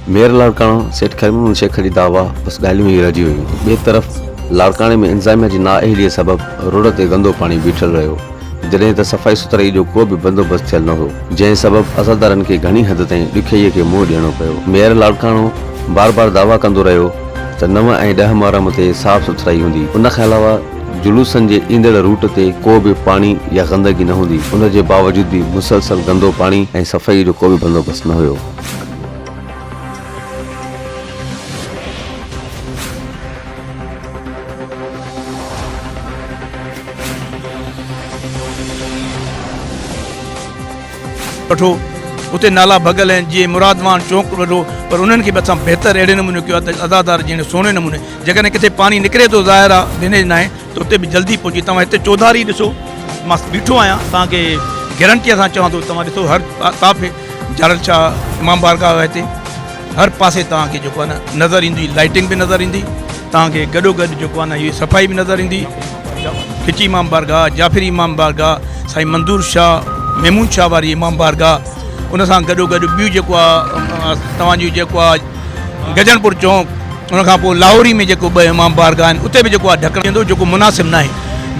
Mayor लाड़काणा सेठ खैरमून शेख जी दावा बस ॻाल्हियूं ई रहिजी हुयूं। ॿिए तरफ़ लाड़काणे में इंतज़ामिया जी नाअहलीअ सबबि रोड ते गंदो पाणी बीठल रहियो, जॾहिं त सफ़ाई सुथराई जो को बि बंदोबस्तु थियल न हो, जंहिं सबबि असरदारनि खे घणी हद ताईं ॾुखियाईअ खे मुंहुं ॾियणो पियो। मेयर लाड़काणो बार बार दावा कंदो रहियो त 9 ऐं 10 मुहर्रम ते साफ़ सुथराई हूंदी। उन खां अलावा जुलूसनि जे ईंदड़ रूट ते को बि पाणी या गंदगी न हूंदी। उन जे बावजूद बि मुसलसल गंदो पाणी ऐं सफ़ाई जो को बि बंदोबस्तु न हुयो। वठो उते नाला भगल आहिनि, जीअं मुरादवान चौक वठो, पर उन्हनि खे बि असां बहितर अहिड़े नमूने कयो आहे त अदादार जीअं सुहिणे नमूने जेकॾहिं किथे पाणी निकिरे थो ज़ाहिर आहे दिनेज न आहे त उते बि जल्दी पहुची। तव्हां हिते चौधारी ॾिसो, मां बीठो आहियां, तव्हांखे गारंटीअ सां चवां थो, तव्हां ॾिसो हर ताफ़े जारल शाह इमाम बारगाह हिते हर पासे तव्हांखे जेको आहे न नज़र ईंदी, लाइटिंग बि नज़र ईंदी, तव्हांखे गॾोगॾु जेको आहे न इहा सफ़ाई बि नज़र ईंदी। खिची इमाम बारगाह, जाफ़री इमाम बारगाह, साईं मंदूर शाह मेमून शाह वारी इमाम बारगाह, उन सां गॾोगॾु ॿियूं जेको आहे तव्हांजी जेको आहे गजनपुर चौक, उनखां पोइ लाहौरी में जेको 2 इमाम बारगाह आहिनि उते बि जेको आहे ढकणु वेंदो, जेको मुनासिबु न आहे।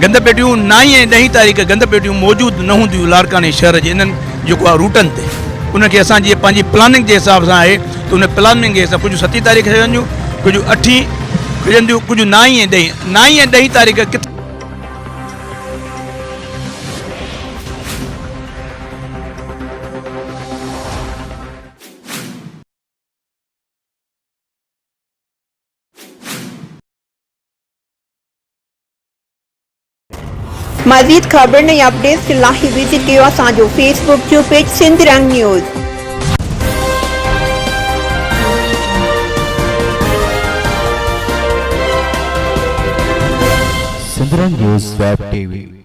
गंद पेटियूं 9 ऐं 10 तारीख़ गंद पेटियूं मौजूदु न हूंदियूं लाड़काने शहर जे इन्हनि जेको आहे रूटनि ते। उनखे असां जीअं पंहिंजी प्लानिंग जे हिसाब सां आहे त उन प्लानिंग जे हिसाब कुझु 7 तारीख़ हुजंदियूं, कुझु 8 हुजंदियूं, कुझु 9 ऐं 10 तारीख़ किथे। मज़ीद ख़बर ऐं अपडेट्स लाइ विज़िट कयो असांजो फेसबुक जो पेज सिंध रंग न्यूज़। सिंध रंग न्यूज़ वेब टीवी।